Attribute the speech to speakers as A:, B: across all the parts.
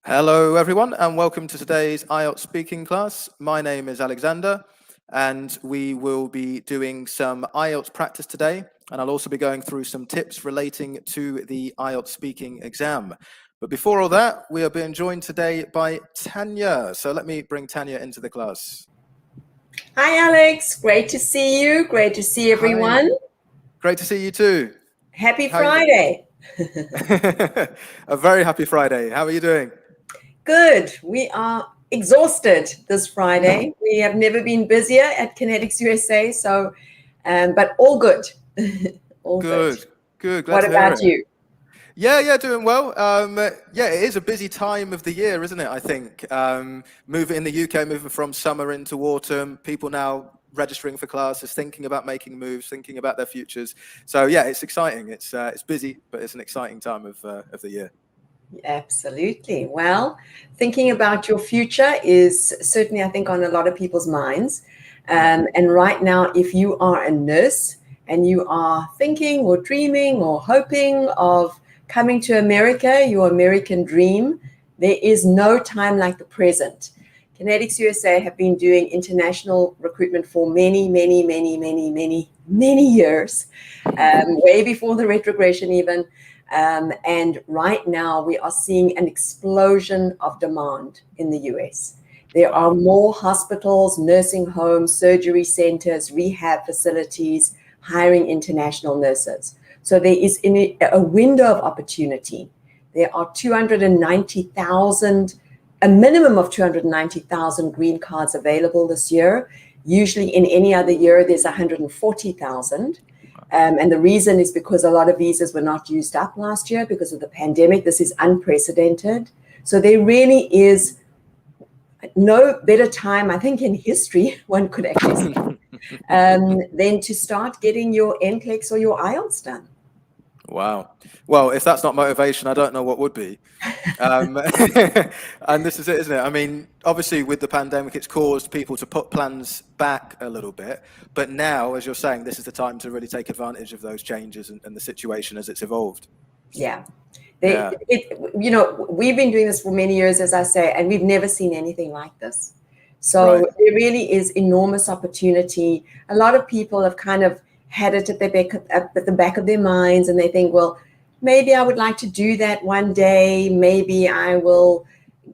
A: Hello, everyone, and welcome to today's IELTS speaking class. My name is Alexander, and we will be doing some IELTS practice today, and I'll also be going through some tips relating to the IELTS speaking exam. But before all that, we are being joined today by Tanya. So let me bring Tanya into the class.
B: Hi, Alex. Great to see you. Great to see everyone.
A: Hi. Great to see you too.
B: Happy Friday.
A: A very happy Friday. How are you doing?
B: Good. We are exhausted this Friday. We have never been busier at Connetics USA, so, but all good. All good.
A: Good. Glad
B: What
A: to hear
B: about
A: it.
B: you?
A: Yeah, doing well. Yeah, it is a busy time of the year, isn't it? I think moving in the UK, moving from summer into autumn, people now registering for classes, thinking about making moves, thinking about their futures. So yeah, it's exciting. It's busy, but it's an exciting time of the year.
B: Absolutely. Well, thinking about your future is certainly, I think, on a lot of people's minds. And right now, if you are a nurse and you are thinking or dreaming or hoping of coming to America, your American dream, there is no time like the present. Connetics USA have been doing international recruitment for many years, way before the retrogression even. And right now we are seeing an explosion of demand in the US. There are more hospitals, nursing homes, surgery centers, rehab facilities, hiring international nurses. So there is a window of opportunity. There are 290,000, a minimum of 290,000 green cards available this year. Usually in any other year, there's 140,000. And the reason is because a lot of visas were not used up last year because of the pandemic. This is unprecedented. So there really is no better time, I think, in history, one could actually say, than to start getting your NCLEX or your IELTS done.
A: Wow. Well, if that's not motivation, I don't know what would be. And this is it, isn't it? I mean, obviously with the pandemic, it's caused people to put plans back a little bit. But now, as you're saying, this is the time to really take advantage of those changes and the situation as it's evolved.
B: Yeah. We've been doing this for many years, as I say, and we've never seen anything like this. So there really is enormous opportunity. A lot of people have kind of had it at the back of their minds, and they think, well, maybe I would like to do that one day. Maybe I will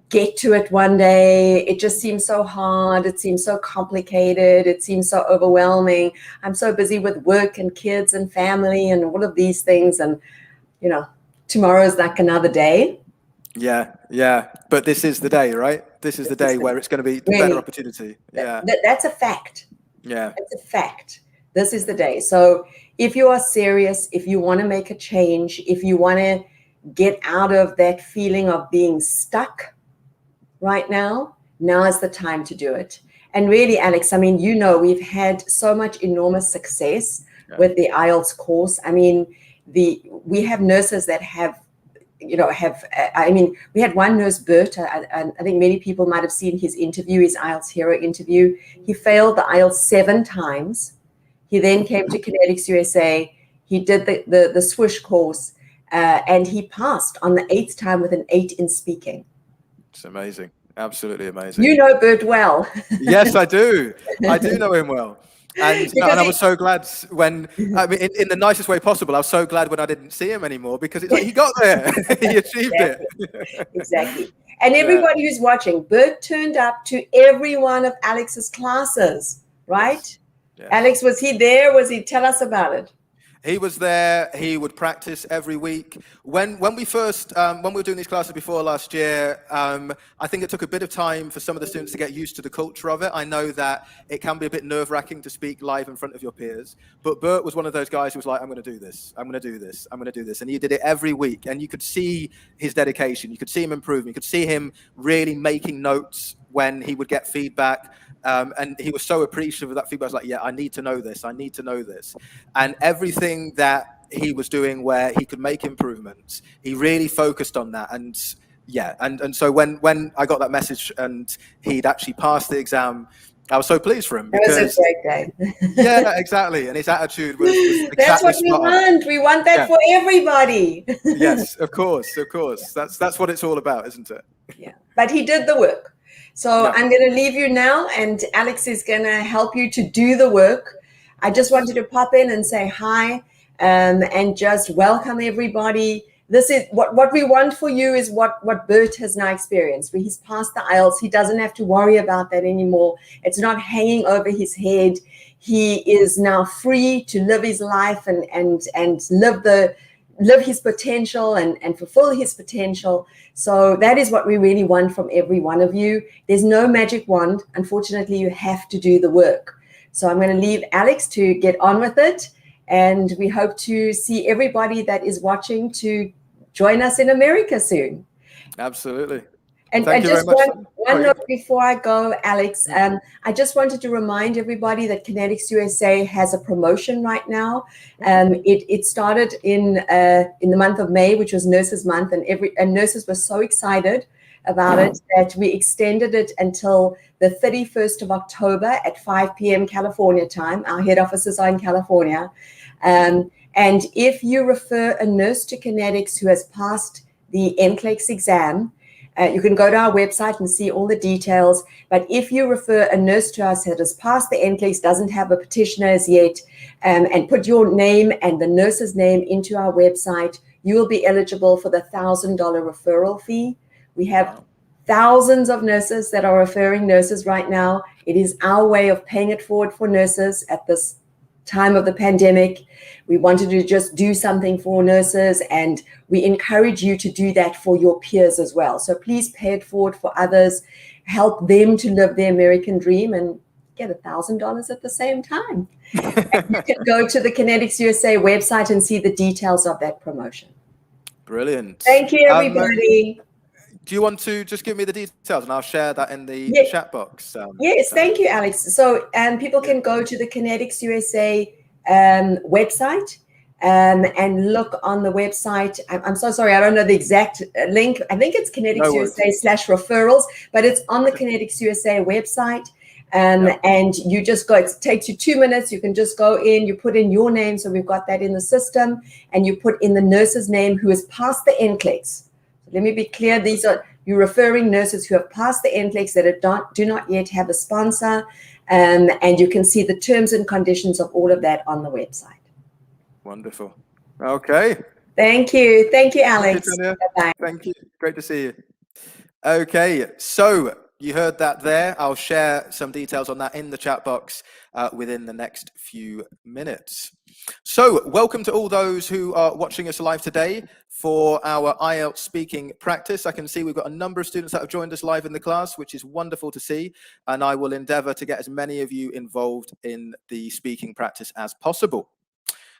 B: get to it one day. It just seems so hard. It seems so complicated. It seems so overwhelming. I'm so busy with work and kids and family and all of these things. And, tomorrow is like another day.
A: Yeah. But this is the day, right? This is the day where it's going to be the better opportunity. Yeah.
B: That's a fact.
A: Yeah.
B: It's a fact. This is the day. So if you are serious, if you want to make a change, if you want to get out of that feeling of being stuck right now is the time to do it. And really, Alex, I mean, we've had so much enormous success with the IELTS course. I mean, we have nurses that we had one nurse, Bert, I think many people might have seen his interview, his IELTS Hero interview. He failed the IELTS 7 times. He then came to Connetics USA. He did the Swoosh course, and he passed on the 8th time with an 8 in speaking.
A: It's amazing. Absolutely amazing.
B: You know Bert well.
A: Yes, I do. I do know him well. And I was so glad when, I mean, in the nicest way possible, I was so glad when I didn't see him anymore, because it's like he got there. He achieved it.
B: Exactly. And everybody who's watching, Bert turned up to every one of Alex's classes, right? Yes. Alex, was he there? Tell us about it.
A: He was there. He would practice every week. When we were doing these classes before last year, I think it took a bit of time for some of the students to get used to the culture of it. I know that it can be a bit nerve-wracking to speak live in front of your peers, but Bert was one of those guys who was like, I'm going to do this. I'm going to do this. I'm going to do this. And he did it every week. And you could see his dedication. You could see him improving. You could see him really making notes when he would get feedback. And he was so appreciative of that feedback. I was like, yeah, I need to know this. I need to know this. And everything that he was doing where he could make improvements, he really focused on that. And yeah, and so when I got that message and he'd actually passed the exam, I was so pleased for him.
B: Because, it was a great day.
A: Yeah, exactly. And his attitude was exactly
B: That's what we want. We want that for everybody.
A: Yes, of course. That's what it's all about, isn't it?
B: Yeah, but he did the work. So
A: Yeah.
B: I'm going to leave you now, and Alex is going to help you to do the work. I just wanted to pop in and say hi, and just welcome everybody. This is what we want for you is what Bert has now experienced. Where he's passed the IELTS, he doesn't have to worry about that anymore. It's not hanging over his head. He is now free to live his life and live his potential and fulfill his potential. So that is what we really want from every one of you. There's no magic wand. Unfortunately, you have to do the work. So I'm going to leave Alex to get on with it. And we hope to see everybody that is watching to join us in America soon.
A: Absolutely.
B: And
A: Thank you very
B: just
A: much.
B: one note before I go, Alex, I just wanted to remind everybody that Connetics USA has a promotion right now. It started in the month of May, which was Nurses Month, and nurses were so excited about it that we extended it until the 31st of October at 5 p.m. California time. Our head offices are in California. And if you refer a nurse to Connetics who has passed the NCLEX exam, you can go to our website and see all the details. But if you refer a nurse to us that has passed the NCLEX, doesn't have a petitioner as yet, and put your name and the nurse's name into our website, you will be eligible for the $1,000 referral fee. We have thousands of nurses that are referring nurses right now. It is our way of paying it forward for nurses at this time of the pandemic. We wanted to just do something for nurses, and we encourage you to do that for your peers as well. So please pay it forward for others, help them to live their American dream and get $1,000 at the same time. And you can go to the Connetics USA website and see the details of that promotion.
A: Brilliant.
B: Thank you, everybody.
A: Do you want to just give me the details and I'll share that in the chat box?
B: Yes, thank you, Alex. So people can go to the Connetics USA website and look on the website. I'm so sorry, I don't know the exact link. I think it's Connetics USA/referrals, but it's on the Connetics USA website. And you just go, it takes you 2 minutes. You can just go in, you put in your name. So we've got that in the system, and you put in the nurse's name who has passed the NCLEX. Let me be clear. These are you're referring nurses who have passed the NCLEX that do not yet have a sponsor. And you can see the terms and conditions of all of that on the website.
A: Wonderful. Okay.
B: Thank you. Thank you, Alex.
A: Thank you, Tanya. Thank you. Great to see you. Okay. So you heard that there. I'll share some details on that in the chat box within the next few minutes. So welcome to all those who are watching us live today for our IELTS speaking practice. I can see we've got a number of students that have joined us live in the class, which is wonderful to see. And I will endeavor to get as many of you involved in the speaking practice as possible.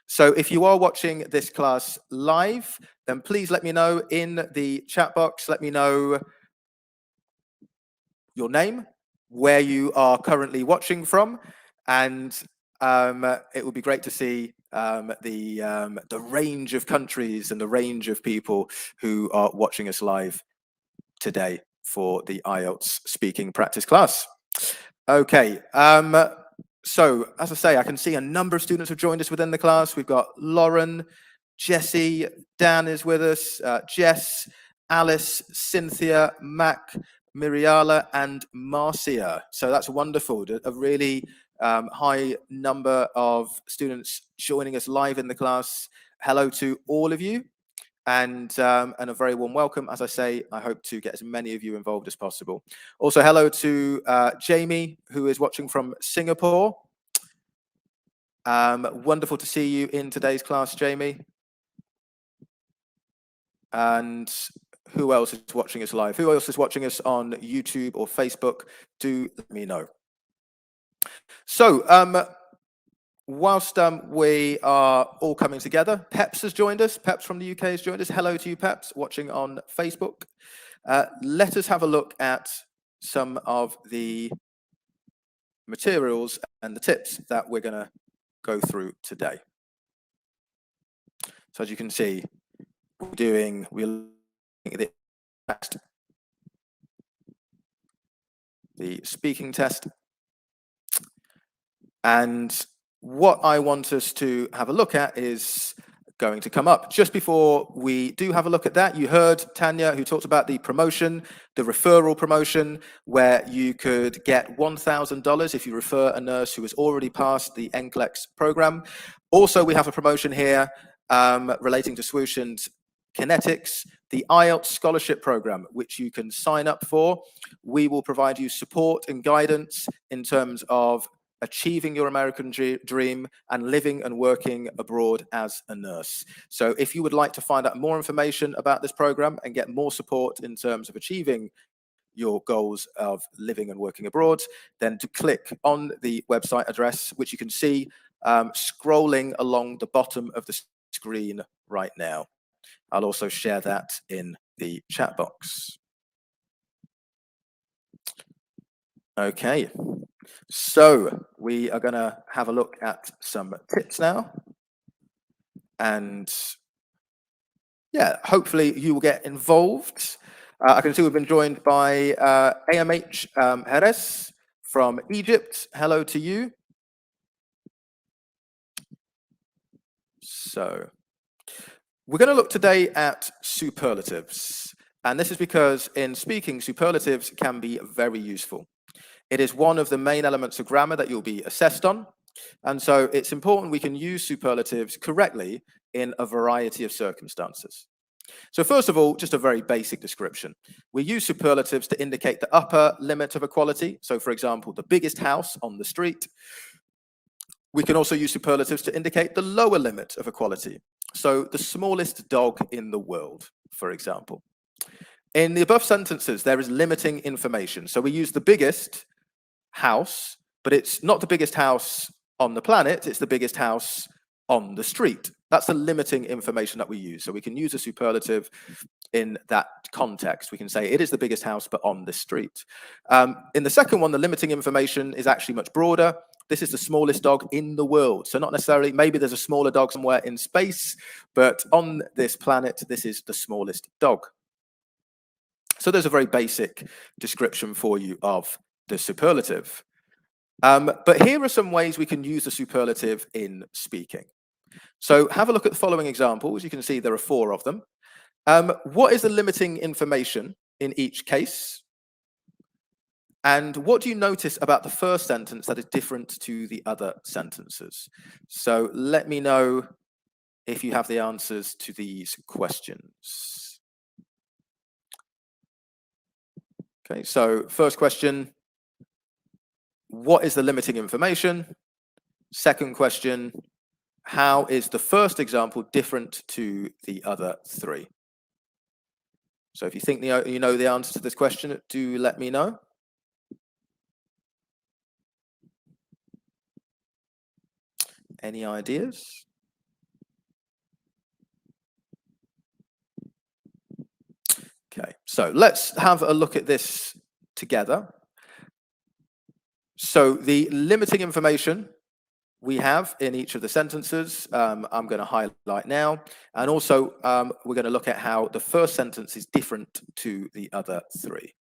A: So if you are watching this class live, then please let me know in the chat box. Let me know your name, where you are currently watching from, and it would be great to see the range of countries and the range of people who are watching us live today for the IELTS speaking practice class. Okay, so as I say, I can see a number of students have joined us within the class. We've got Lauren, Jessie, Dan is with us, Jess, Alice, Cynthia, Mac, Miriala, and Marcia. So that's wonderful. A really high number of students joining us live in the class. Hello to all of you, and a very warm welcome. As I say, I hope to get as many of you involved as possible. Also, hello to Jamie, who is watching from Singapore. Wonderful to see you in today's class, Jamie. And who else is watching us live? Who else is watching us on YouTube or Facebook? Do let me know. So, whilst we are all coming together, Peps has joined us. Peps from the UK has joined us. Hello to you, Peps, watching on Facebook. Let us have a look at some of the materials and the tips that we're going to go through today. So as you can see, we're looking at the speaking test. And what I want us to have a look at is going to come up. Just before we do have a look at that, you heard Tanya, who talked about the promotion, the referral promotion, where you could get $1,000 if you refer a nurse who has already passed the NCLEX program. Also, we have a promotion here relating to Swoosh and Connetics, the IELTS scholarship program, which you can sign up for. We will provide you support and guidance in terms of achieving your American dream and living and working abroad as a nurse. So if you would like to find out more information about this program and get more support in terms of achieving your goals of living and working abroad, then to click on the website address, which you can see scrolling along the bottom of the screen right now. I'll also share that in the chat box. Okay, so we are going to have a look at some tips now. And yeah, hopefully you will get involved. I can see we've been joined by AMH Jerez from Egypt. Hello to you. So we're going to look today at superlatives. And this is because in speaking, superlatives can be very useful. It is one of the main elements of grammar that you'll be assessed on. And so it's important we can use superlatives correctly in a variety of circumstances. So first of all, just a very basic description. We use superlatives to indicate the upper limit of a quality. So for example, the biggest house on the street. We can also use superlatives to indicate the lower limit of a quality. So the smallest dog in the world, for example. In the above sentences, there is limiting information. So we use the biggest house, but it's not the biggest house on the planet, it's the biggest house on the street. That's the limiting information that we use. So we can use a superlative in that context. We can say it is the biggest house, but on the street. In the second one, the limiting information is actually much broader. This is the smallest dog in the world. So not necessarily, maybe there's a smaller dog somewhere in space, but on this planet, this is the smallest dog. So there's a very basic description for you of the superlative. But here are some ways we can use the superlative in speaking. So have a look at the following examples. You can see there are 4 of them. What is the limiting information in each case? And what do you notice about the first sentence that is different to the other sentences? So let me know if you have the answers to these questions. Okay, so first question, what is the limiting information? Second question, how is the first example different to the other 3? So if you think you know the answer to this question, do let me know. Any ideas? Okay, so let's have a look at this together. So the limiting information we have in each of the sentences, I'm going to highlight now. And also, we're going to look at how the first sentence is different to the other 3.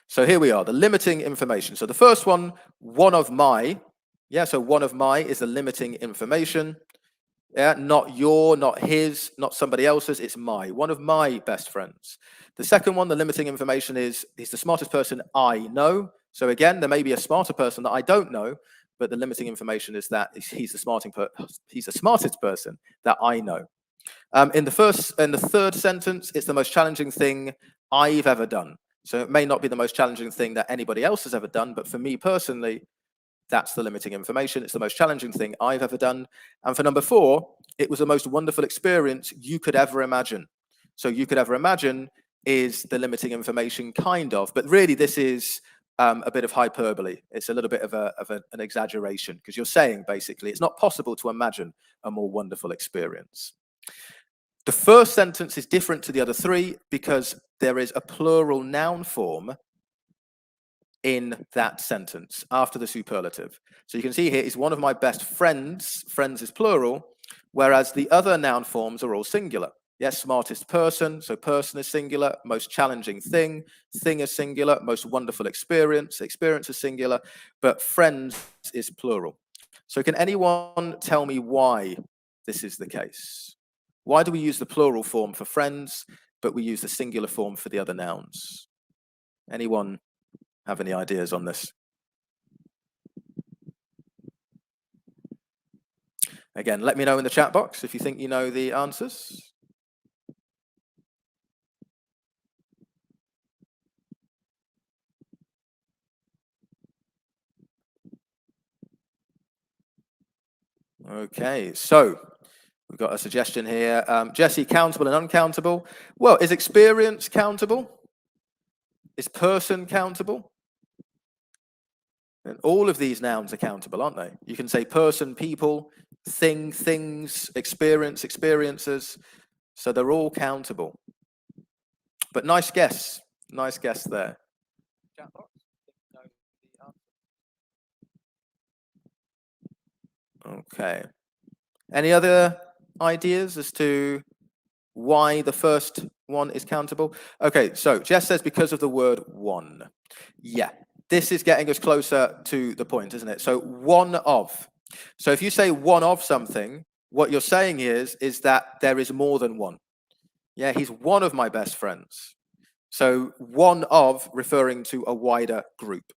A: So here we are, the limiting information. So the first one, one of my. Yeah, so one of my is the limiting information. Yeah, not your, not his, not somebody else's, it's my, one of my best friends. The second one, the limiting information is, he's the smartest person I know. So again, there may be a smarter person that I don't know, but the limiting information is that he's the smartest person that I know. In the third sentence, it's the most challenging thing I've ever done. So it may not be the most challenging thing that anybody else has ever done, but for me personally, that's the limiting information. It's the most challenging thing I've ever done. And for number 4, it was the most wonderful experience you could ever imagine. So you could ever imagine is the limiting information, kind of, but really this is a bit of hyperbole. It's a little bit of an exaggeration, because you're saying basically it's not possible to imagine a more wonderful experience. The first sentence is different to the other 3 because there is a plural noun form in that sentence after the superlative. So you can see here is one of my best friends. Friends is plural, whereas the other noun forms are all singular. Yes, smartest person, so person is singular. Most challenging thing is singular. Most wonderful experience is singular, but friends is plural. So can anyone tell me why this is the case? Why do we use the plural form for friends, but we use the singular form for the other nouns? Anyone have any ideas on this? Again, let me know in the chat box if you think you know the answers. Okay, so we've got a suggestion here. Jesse, countable and uncountable. Well, is experience countable? Is person countable? And all of these nouns are countable, aren't they? You can say person, people, thing, things, experience, experiences. So they're all countable. But nice guess there. Okay. Any other ideas as to why the first one is countable? Okay, so Jess says because of the word one. Yeah, this is getting us closer to the point, isn't it? So one of. So if you say one of something, what you're saying is that there is more than one. Yeah, he's one of my best friends. So one of referring to a wider group.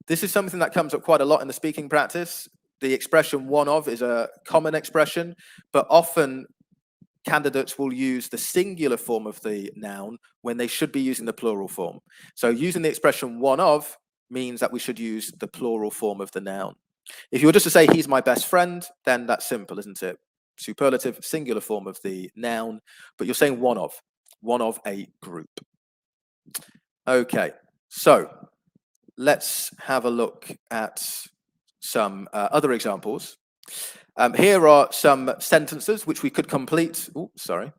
A: This is something that comes up quite a lot in the speaking practice. The expression one of is a common expression, but often candidates will use the singular form of the noun when they should be using the plural form. So using the expression one of means that we should use the plural form of the noun. If you were just to say he's my best friend, then that's simple, isn't it? Superlative, singular form of the noun, but you're saying one of a group. Okay, so let's have a look at some other examples. Here are some sentences which we could complete. Oh, sorry,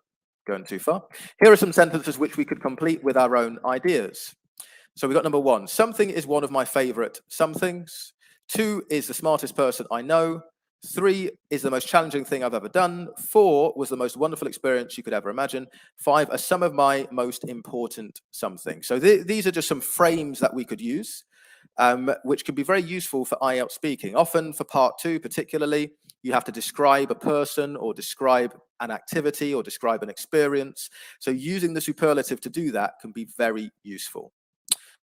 A: going too far. Here are some sentences which we could complete with our own ideas. So we got number one. Something is one of my favorite somethings. 2 is the smartest person I know. 3 is the most challenging thing I've ever done. 4 was the most wonderful experience you could ever imagine. 5 are some of my most important something. So these are just some frames that we could use, which can be very useful for IELTS speaking. Often for part 2 particularly, you have to describe a person or describe an activity or describe an experience. So using the superlative to do that can be very useful.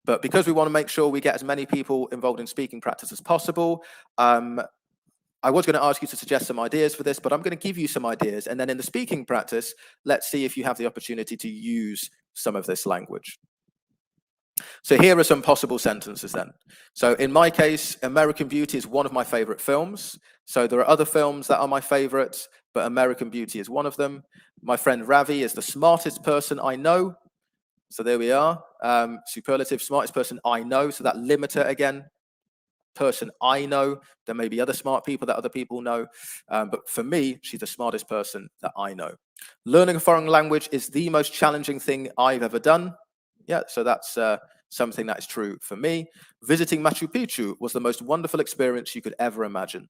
A: But because we want to make sure we get as many people involved in speaking practice as possible, I was going to ask you to suggest some ideas for this, but I'm going to give you some ideas. And then in the speaking practice, let's see if you have the opportunity to use some of this language. So here are some possible sentences then. So in my case, American Beauty is one of my favorite films. So there are other films that are my favorites, but American Beauty is one of them. My friend Ravi is the smartest person I know. So there we are. Superlative, smartest person I know. So that limiter again, person I know. There may be other smart people that other people know. But for me, she's the smartest person that I know. Learning a foreign language is the most challenging thing I've ever done. Yeah, so that's something that is true for me. Visiting Machu Picchu was the most wonderful experience you could ever imagine.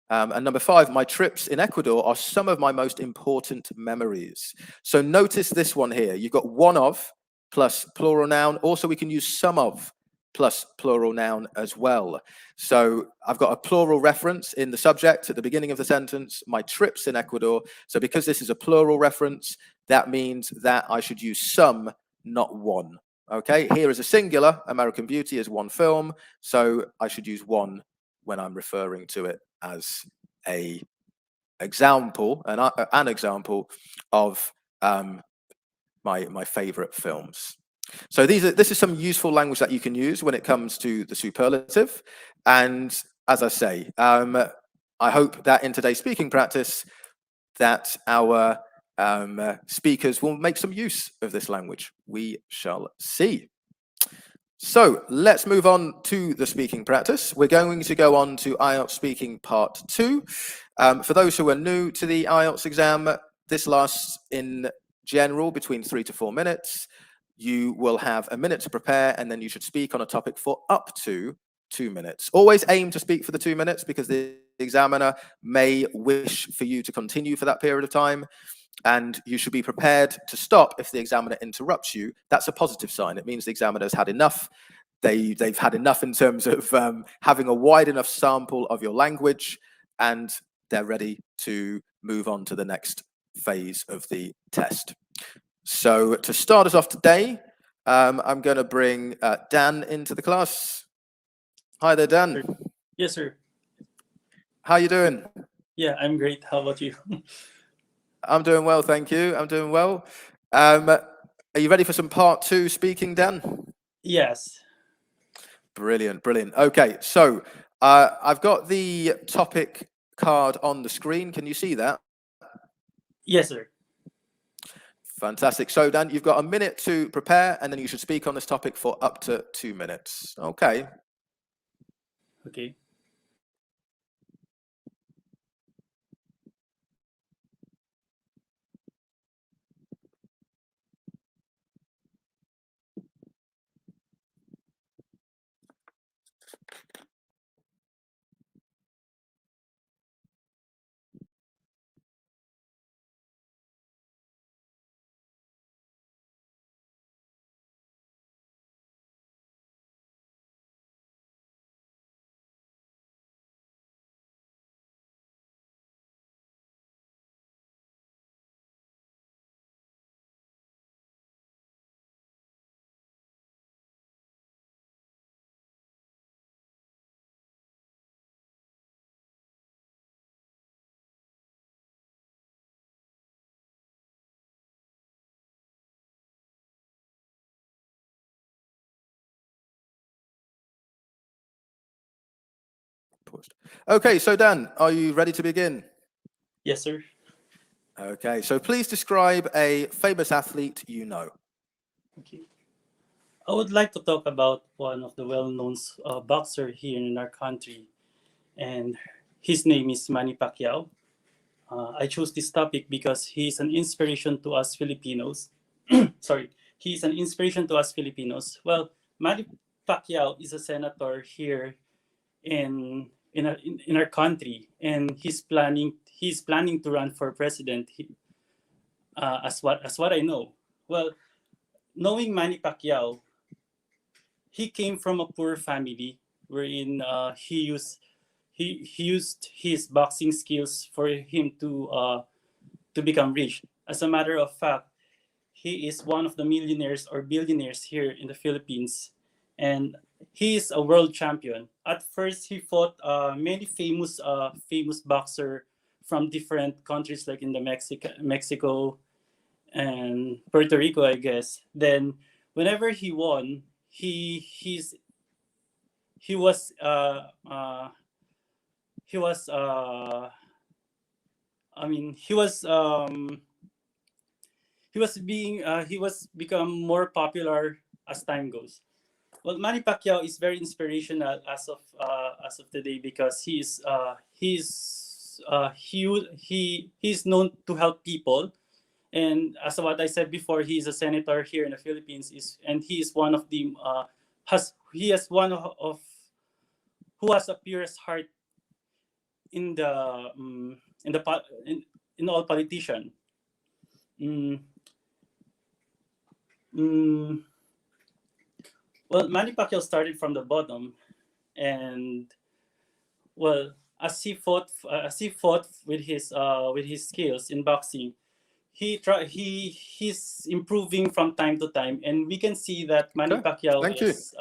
A: And number 5, my trips in Ecuador are some of my most important memories. So notice this one here. You've got one of plus plural noun. Also, we can use some of plus plural noun as well. So I've got a plural reference in the subject at the beginning of the sentence, my trips in Ecuador. So because this is a plural reference, that means that I should use some, not one. Okay, here is a singular. American Beauty is one film. So I should use one when I'm referring to it as a example, an example of my favorite films. So this is some useful language that you can use when it comes to the superlative. And as I say, I hope that in today's speaking practice that our speakers will make some use of this language. We shall see. So let's move on to the speaking practice. We're going to go on to IELTS Speaking Part 2. For those who are new to the IELTS exam, this lasts in general between 3 to 4 minutes. You will have a minute to prepare, and then you should speak on a topic for up to 2 minutes. Always aim to speak for the 2 minutes because the examiner may wish for you to continue for that period of time. And you should be prepared to stop if the examiner interrupts you. That's a positive sign. It means the examiner has had enough. they've had enough in terms of having a wide enough sample of your language, and they're ready to move on to the next phase of the test. So to start us off today, I'm going to bring Dan into the class. Hi there, Dan.
C: Yes, sir.
A: How you doing?
C: Yeah, I'm great. How about you?
A: I'm doing well, thank you. I'm doing well. Are you ready for some part 2 speaking, Dan?
C: Yes.
A: Brilliant, brilliant. Okay, so I've got the topic card on the screen. Can you see that?
C: Yes, sir.
A: Fantastic. So, Dan, you've got a minute to prepare, and then you should speak on this topic for up to 2 minutes. Okay.
C: Okay.
A: Okay, so Dan, are you ready to begin?
C: Yes, sir.
A: Okay, so please describe a famous athlete you know.
C: Okay. I would like to talk about one of the well-known boxer here in our country, and his name is Manny Pacquiao. I chose this topic because he's an inspiration to us Filipinos. Sorry, he's an inspiration to us Filipinos. Well, Manny Pacquiao is a senator here in our country, and he's planning to run for president. As what I know. Well, knowing Manny Pacquiao, he came from a poor family wherein he used his boxing skills for him to become rich. As a matter of fact, he is one of the millionaires or billionaires here in the Philippines, and he is a world champion. At first, he fought many famous boxer from different countries, like in the Mexico and Puerto Rico, I guess. Then, whenever he won, he was he was I mean he was become more popular as time goes. Well, Manny Pacquiao is very inspirational as of today because he's known to help people, and as what I said before, he is a senator here in the Philippines. And he is one of the has one of who has the purest heart in the in all politician. Mm, mm, well, Manny Pacquiao started from the bottom, and well, as he fought with his skills in boxing, he's improving from time to time, and we can see that Manny Pacquiao
A: Thank
C: is.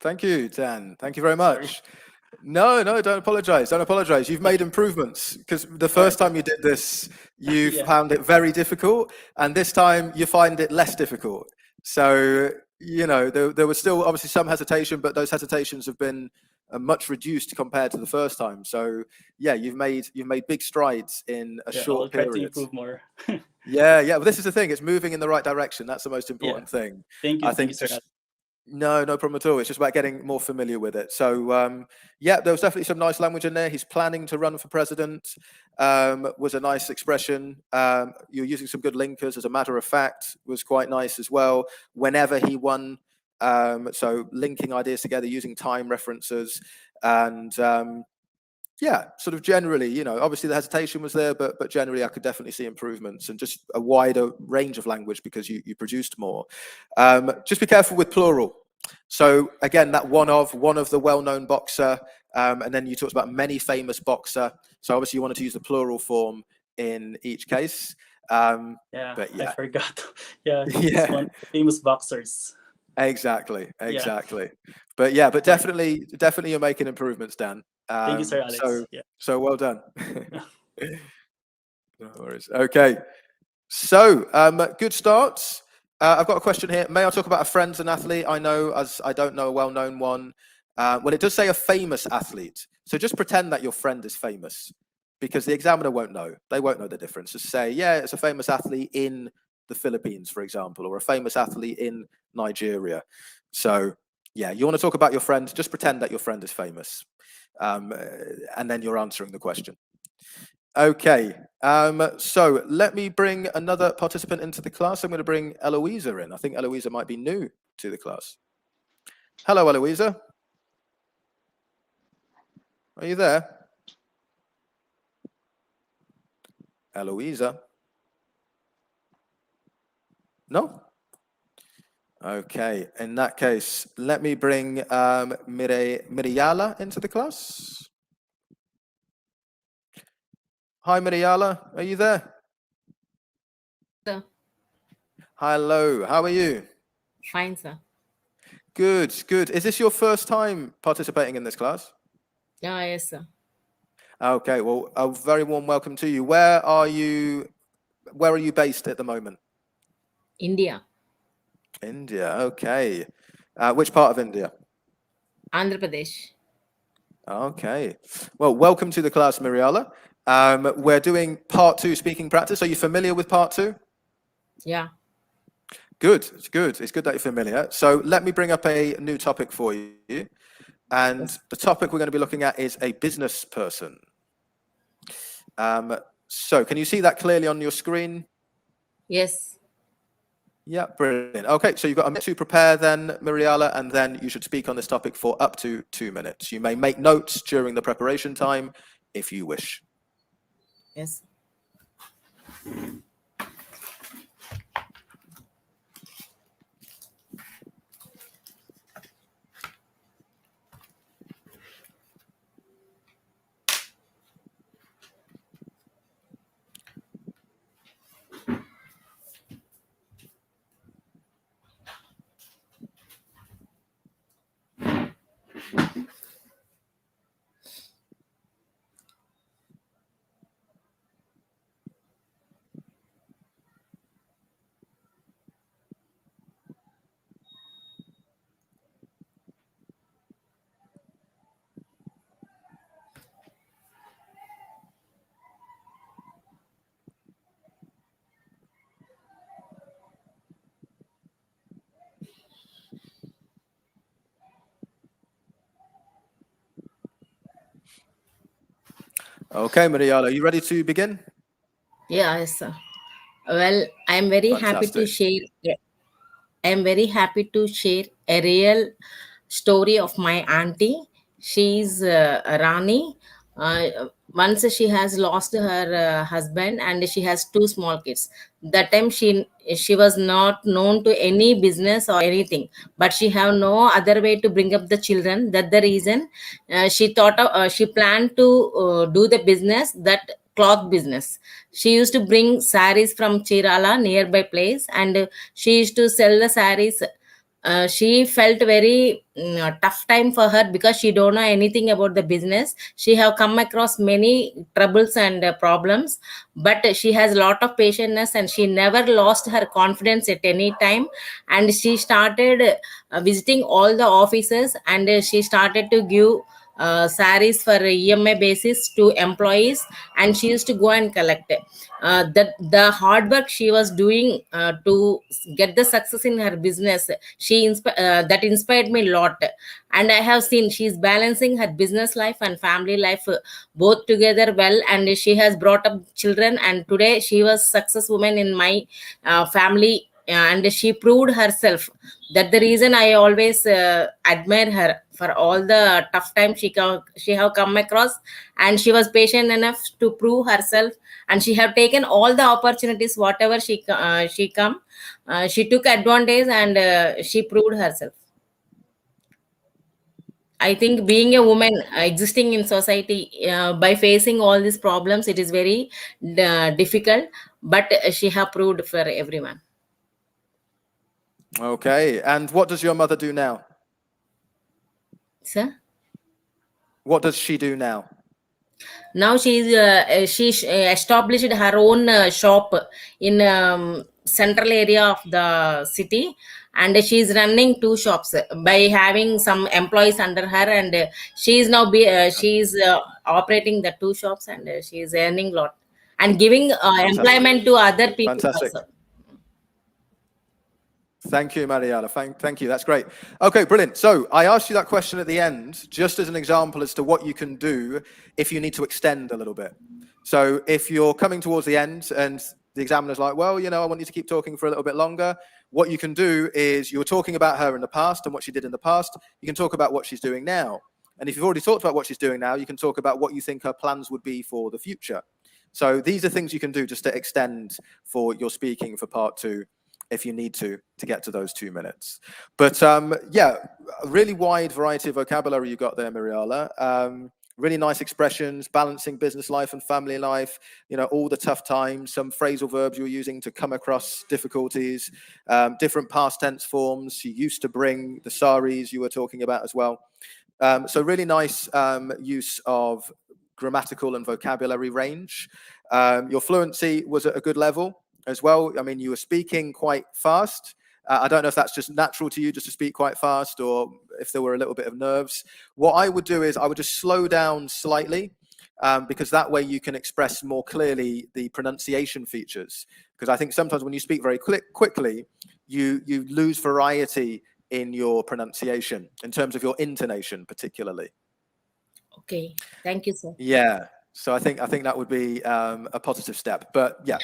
A: Thank you, Dan. Thank you very much. Sorry. No, don't apologize. Don't apologize. You've made improvements because the first time you did this, you found it very difficult, and this time you find it less difficult. So, you know, there was still obviously some hesitation, but those hesitations have been much reduced compared to the first time. So, yeah, you've made big strides in a short period.
C: I'll try to improve more.
A: Yeah. Well, this is the thing. It's moving in the right direction. That's the most important thing.
C: Thank you.
A: I think no problem at all. It's just about getting more familiar with it. So, yeah, there was definitely some nice language in there. He's planning to run for president, was a nice expression. You're using some good linkers, as a matter of fact, was quite nice as well. Whenever he won, so linking ideas together using time references, and yeah, sort of generally, you know, obviously the hesitation was there, but generally I could definitely see improvements and just a wider range of language because you produced more. Just be careful with plural. So again, that one of the well-known boxer, and then you talked about many famous boxer. So obviously you wanted to use the plural form in each case.
C: Yeah,
A: but
C: I forgot. Yeah, he's
A: Yeah.
C: one of the famous boxers.
A: Exactly. But yeah, but definitely you're making improvements, Dan.
C: Thank you, Sir Alex.
A: So well done. No worries. Okay. So good starts. I've got a question here. May I talk about a friend's an athlete? I know, as I don't know a well-known one. Well, it does say a famous athlete. So just pretend that your friend is famous, because the examiner won't know. They won't know the difference. Just say, yeah, it's a famous athlete in the Philippines, for example, or a famous athlete in Nigeria. So yeah, you want to talk about your friend, just pretend that your friend is famous. And then you're answering the question. Okay, so let me bring another participant into the class. I'm going to bring Eloisa in. I think Eloisa might be new to the class. Hello, Eloisa. Are you there? Eloisa? No? Okay, in that case, let me bring Miriala into the class. Hi, Miriala, are you there?
D: Sir.
A: Hello, how are you?
D: Fine, sir.
A: Good, good. Is this your first time participating in this class?
D: Yeah, yes, sir.
A: Okay, well, a very warm welcome to you. Where are you based at the moment?
D: India.
A: India, okay. Which part of India?
D: Andhra Pradesh.
A: Okay. Well, welcome to the class, Miriala. We're doing part 2 speaking practice. Are you familiar with part 2?
D: Yeah.
A: Good, it's good. It's good that you're familiar. So let me bring up a new topic for you. And the topic we're going to be looking at is a business person. So can you see that clearly on your screen?
D: Yes.
A: Yeah, brilliant. Okay, so you've got a minute to prepare then, Miriala, and then you should speak on this topic for up to 2 minutes. You may make notes during the preparation time if you wish.
D: Yes.
A: Okay, Miriala, are you ready to begin?
D: Yeah, yes, sir. Well, I'm very happy to share. I'm very happy to share a real story of my auntie. She's Rani. Once she has lost her husband and she has two small kids. That time she was not known to any business or anything, but she have no other way to bring up the children. That the reason she planned to do the business, that cloth business. She used to bring saris from Chirala nearby place, and she used to sell the saris. She felt very tough time for her because she don't know anything about the business. She have come across many troubles and problems, but she has lot of patience and she never lost her confidence at any time. And she started visiting all the offices, and she started to give saris for EMI basis to employees, and she used to go and collect it. The hard work she was doing to get the success in her business, that inspired me a lot. And I have seen she's balancing her business life and family life both together well, and she has brought up children, and today she was success woman in my family, and she proved herself. That the reason I always admire her for all the tough times she have come across, and she was patient enough to prove herself, and she have taken all the opportunities whatever she took advantage, and she proved herself. I think being a woman existing in society by facing all these problems, it is very difficult, but she have proved for everyone.
A: Okay, and what does your mother do now?
D: Sir?
A: What does she do now?
D: Now she established her own shop in central area of the city, and she is running 2 shops by having some employees under her, and she is now operating the 2 shops, and she is earning lot and giving employment to other people
A: Fantastic.
D: also.
A: Thank you, Mariala. Thank you. That's great. Okay, brilliant. So I asked you that question at the end, just as an example as to what you can do if you need to extend a little bit. So if you're coming towards the end and the examiner's like, well, you know, I want you to keep talking for a little bit longer, what you can do is you were talking about her in the past and what she did in the past. You can talk about what she's doing now. And if you've already talked about what she's doing now, you can talk about what you think her plans would be for the future. So these are things you can do just to extend for your speaking for part 2. If you need to get to those 2 minutes. But yeah, a really wide variety of vocabulary you got there, Mariala. Really nice expressions, balancing business life and family life, you know, all the tough times, some phrasal verbs you're using to come across difficulties, different past tense forms. She used to bring the saris you were talking about as well. So really nice use of grammatical and vocabulary range. Your fluency was at a good level as well. I mean, you were speaking quite fast. I don't know if that's just natural to you just to speak quite fast or if there were a little bit of nerves. What I would do is I would just slow down slightly because that way you can express more clearly the pronunciation features. Because I think sometimes when you speak very quickly, you lose variety in your pronunciation in terms of your intonation particularly.
D: Okay, thank you, sir.
A: Yeah, so I think that would be a positive step. But yeah,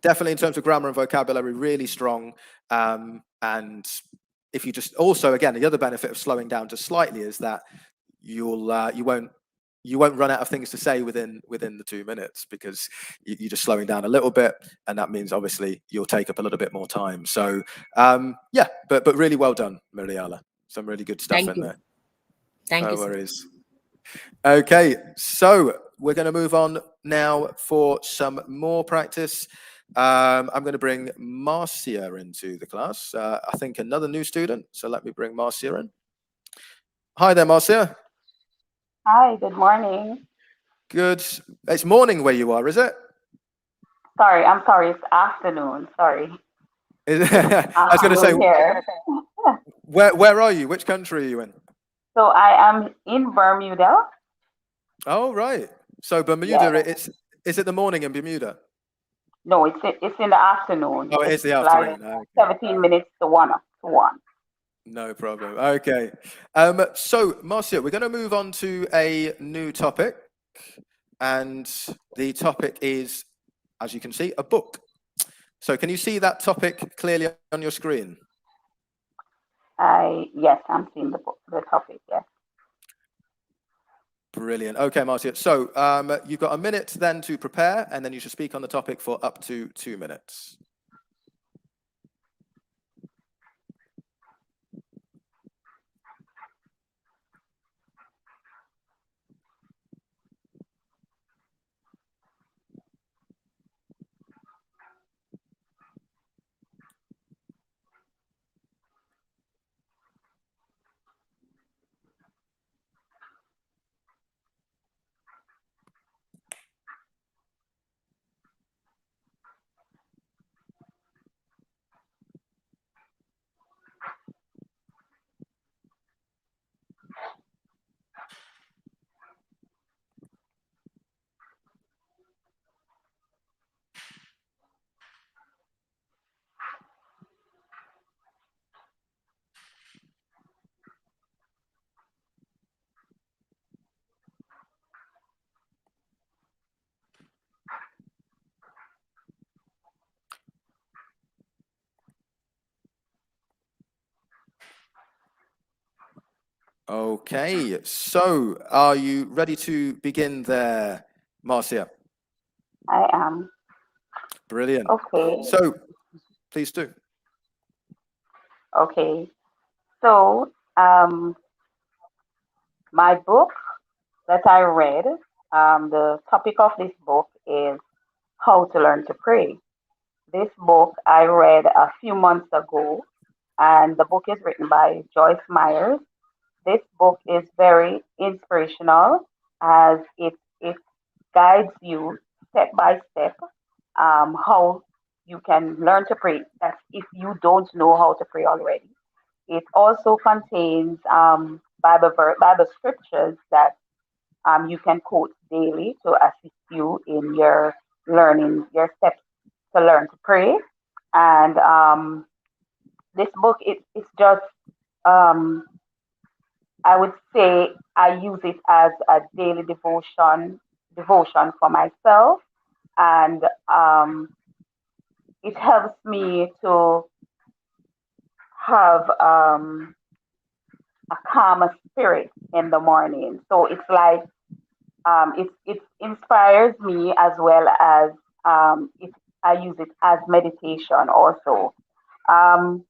A: definitely in terms of grammar and vocabulary, really strong. And if you just also, again, the other benefit of slowing down just slightly is that you won't run out of things to say within the 2 minutes because you're just slowing down a little bit, and that means obviously you'll take up a little bit more time. So yeah, but really well done, Mariala. Some really good stuff in there.
D: Thank you,
A: no worries. Okay, so we're going to move on now for some more practice. I'm going to bring Marcia into the class. I think another new student. So let me bring Marcia in. Hi there, Marcia.
E: Hi, good morning.
A: Good. It's morning where you are, is it?
E: Sorry, I'm sorry. It's afternoon. Sorry.
A: I was going to say,
E: here.
A: where are you? Which country are you in?
E: So I am in Bermuda.
A: Oh, right. So Bermuda,
E: Yes.
A: is it the morning in Bermuda?
E: No, it's in the afternoon.
A: Oh, it is the
E: It's
A: afternoon.
E: like
A: Okay.
E: 17 minutes to one.
A: No problem. Okay. So, Marcia, we're going to move on to a new topic. And the topic is, as you can see, a book. So can you see that topic clearly on your screen?
E: Yes, I'm seeing the topic, yes.
A: Brilliant. Okay, Marcia. So you've got a minute then to prepare, and then you should speak on the topic for up to 2 minutes. Okay, so are you ready to begin there, Marcia?
E: I am.
A: Brilliant.
E: Okay.
A: So please do.
E: Okay. So my book that I read, the topic of this book is How to Learn to Pray. This book I read a few months ago, and the book is written by Joyce Myers. This book is very inspirational as it guides you step by step how you can learn to pray. That's if you don't know how to pray already. It also contains Bible scriptures that you can quote daily to assist you in your learning, your steps to learn to pray. And this book, it's just, um, I would say I use it as a daily devotion for myself. And it helps me to have a calmer spirit in the morning. So it's like it inspires me as well as I use it as meditation also. Um,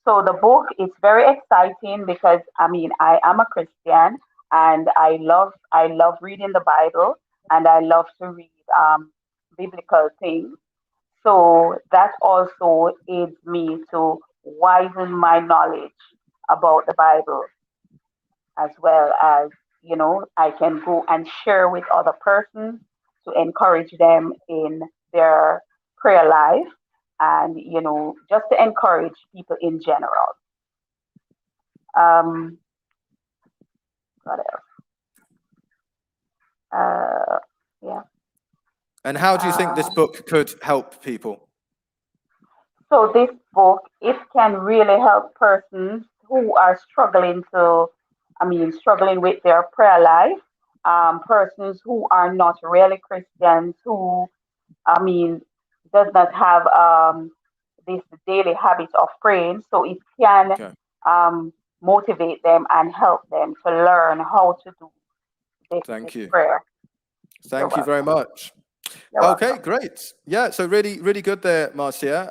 E: so the book is very exciting because I mean I am a Christian and I love reading the Bible and I love to read biblical things. So that also aids me to widen my knowledge about the Bible as well as I can go and share with other persons to encourage them in their prayer life and just to encourage people in general. um what else? Yeah.
A: And how do you think this
E: uh,
A: book could help people?
E: so this book, it can really help persons who are struggling with their prayer life, persons who are not really Christians, who I mean, does not have this daily habit of praying. So it can
A: Okay,
E: motivate them and help them to learn how to do this
A: thank you.
E: prayer. You're
A: Thank you very
E: welcome.
A: much.
E: You're
A: Okay,
E: welcome.
A: great. Yeah, so really, really good there, Marcia.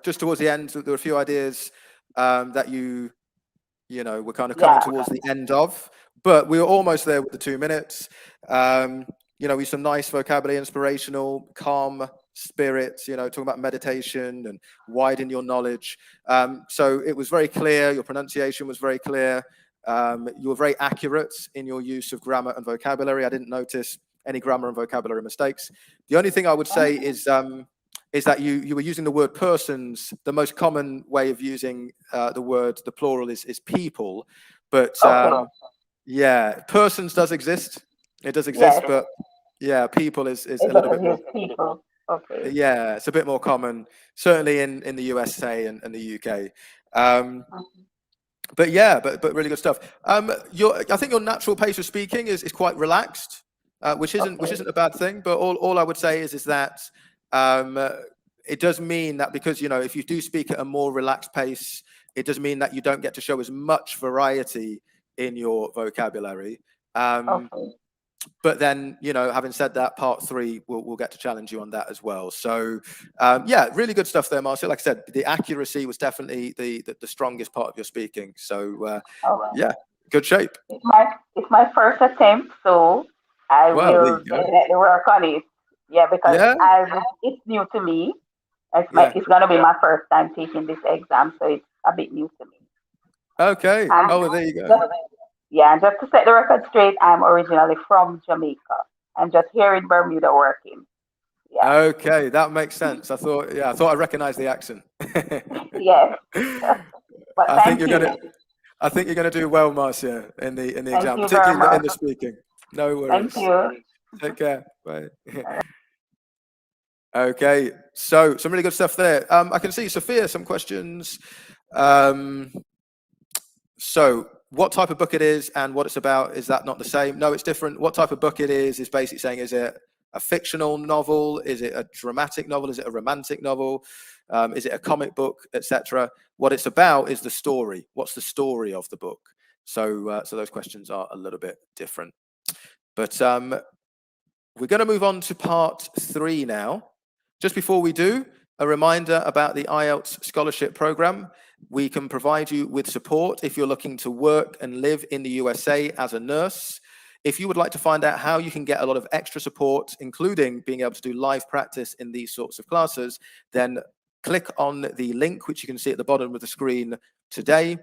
A: Just towards the end, there were a few ideas that we're kind of coming
E: Yeah.
A: towards the end of, but we were almost there with the 2 minutes. We some nice vocabulary, inspirational, calm spirit, talking about meditation and widen your knowledge. So it was very clear, your pronunciation was very clear. You were very accurate in your use of grammar and vocabulary. I didn't notice any grammar and vocabulary mistakes. The only thing I would say is that you were using the word persons. The most common way of using the plural is people, but
E: Okay.
A: yeah, persons does exist. It does exist,
E: Yes.
A: but yeah, people is
E: It
A: a little
E: doesn't
A: bit more.
E: use people. Okay.
A: Yeah, it's a bit more common, certainly in the USA and the UK. But yeah, but really good stuff. I think your natural pace of speaking is quite relaxed, which isn't a bad thing. But all I would say is that it does mean that because if you do speak at a more relaxed pace, it does mean that you don't get to show as much variety in your vocabulary.
E: Okay.
A: But then, having said that, part 3 we'll get to challenge you on that as well. So, yeah, really good stuff there, Marcia. Like I said, the accuracy was definitely the strongest part of your speaking. So,
E: Oh,
A: yeah, good shape.
E: it's my first attempt, so I
A: Well, there
E: will
A: you go.
E: definitely work on it. Yeah, because
A: Yeah,
E: it's new to me.
A: yeah.
E: It's gonna be my first time taking this exam, so it's a bit new to me.
A: Okay.
E: And
A: Oh, well, there you go.
E: just, yeah, and just to set the record straight, I'm originally from Jamaica. I'm just here in Bermuda working. Yeah.
A: Okay, that makes sense. I thought I recognized the accent.
E: Yes. But
A: I think
E: thank
A: you're
E: you.
A: gonna I think you're gonna do well, Marcia, in the
E: Thank
A: exam,
E: you very
A: particularly in
E: much.
A: the speaking. No
E: Thank
A: worries.
E: you.
A: Take care. Bye. Okay, so some really good stuff there. I can see, Sophia, some questions. So what type of book it is and what it's about, is that not the same? No, it's different. What type of book it is basically saying, is it a fictional novel? Is it a dramatic novel? Is it a romantic novel? Is it a comic book, etc.? What it's about is the story. What's the story of the book? So those questions are a little bit different. But we're going to move on to part 3 now. Just before we do, a reminder about the IELTS scholarship program. We can provide you with support if you're looking to work and live in the USA as a nurse. If you would like to find out how you can get a lot of extra support, including being able to do live practice in these sorts of classes, then click on the link, which you can see at the bottom of the screen today,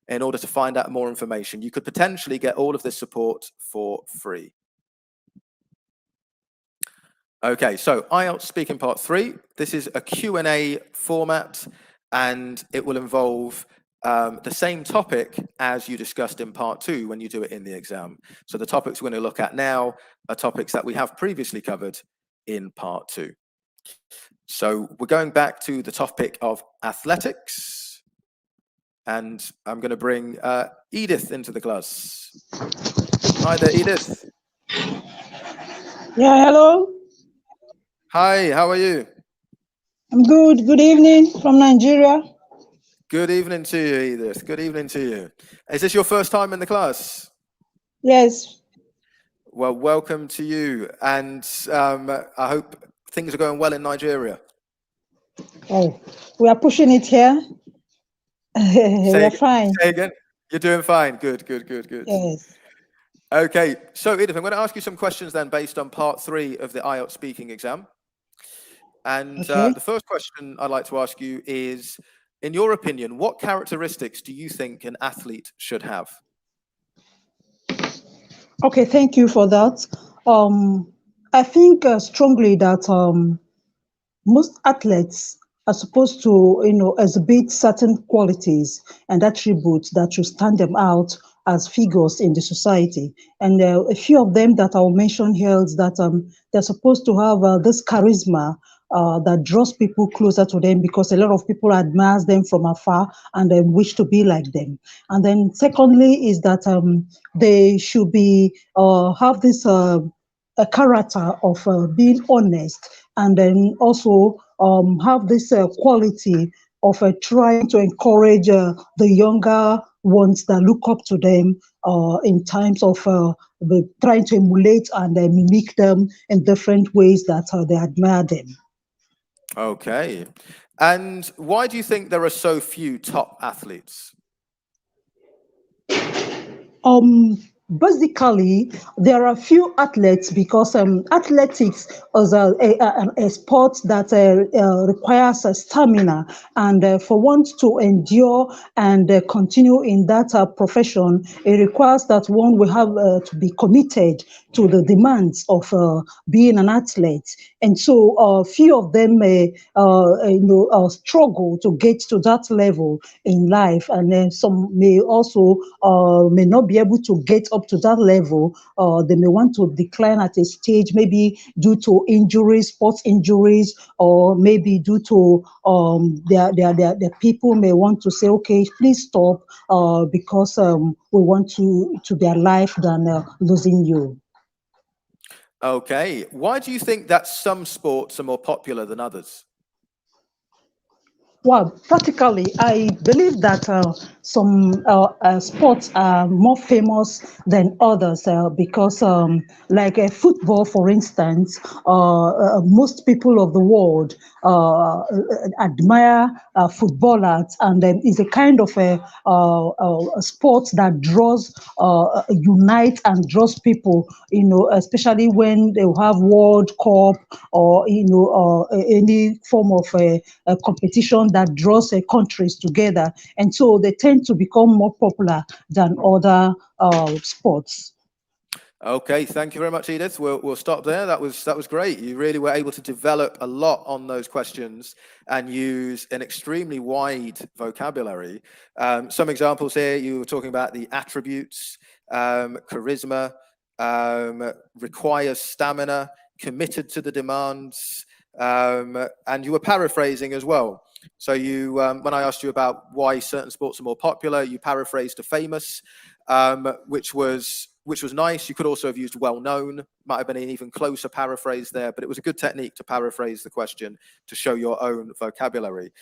A: in order to find out more information. You could potentially get all of this support for free. Okay, so IELTS Speaking Part 3. This is a Q&A format, and it will involve the same topic as you discussed in Part 2 when you do it in the exam. So the topics we're going to look at now are topics that we have previously covered in Part 2. So we're going back to the topic of athletics, and I'm going to bring Edith into the class. Hi there, Edith.
F: Yeah, hello.
A: Hi, how are you?
F: I'm good. Good evening from Nigeria.
A: Good evening to you, Edith. Good evening to you. Is this your first time in the class?
F: Yes.
A: Well, welcome to you. And I hope things are going well in Nigeria.
F: Oh, we are pushing it here. We are fine.
A: Say again. You're doing fine. Good, good, good, good.
F: Yes.
A: Okay. So, Edith, I'm going to ask you some questions then based on Part 3 of the IELTS speaking exam. And
F: Okay.
A: the first question I'd like to ask you is, in your opinion, what characteristics do you think an athlete should have?
F: Okay, thank you for that. I think strongly that most athletes are supposed to, exhibit certain qualities and attributes that should stand them out as figures in the society. And a few of them that I'll mention here is that they're supposed to have this charisma that draws people closer to them, because a lot of people admire them from afar and then wish to be like them. And then secondly is that they should be have this a character of being honest, and then also have this quality of trying to encourage the younger ones that look up to them in times of trying to emulate and mimic them in different ways that they admire them.
A: Okay. And why do you think there are so few top athletes?
F: Basically, there are few athletes because athletics is a sport that requires stamina, and for one to endure and continue in that profession, it requires that one will have to be committed to the demands of being an athlete. And so few of them may struggle to get to that level in life, and then some may also may not be able to get up to that level. They may want to decline at a stage, maybe due to injuries, sports injuries, or maybe due to their people may want to say, okay, please stop, because we want to be alive than losing you.
A: Okay. Why do you think that some sports are more popular than others?
F: Well, practically, I believe that some sports are more famous than others because, like football, for instance, most people of the world admire footballers, and it's a kind of a sport that draws, unites and draws people, especially when they have World Cup or, any form of a competition that draws countries together, and so they tend to become more popular than other sports.
A: Okay, thank you very much, Edith. We'll stop there. That was great. You really were able to develop a lot on those questions and use an extremely wide vocabulary. Some examples here, you were talking about the attributes, charisma, requires stamina, committed to the demands, and you were paraphrasing as well. So you, when I asked you about why certain sports are more popular, you paraphrased to famous, which was nice. You could also have used well-known, might have been an even closer paraphrase there, but it was a good technique to paraphrase the question to show your own vocabulary.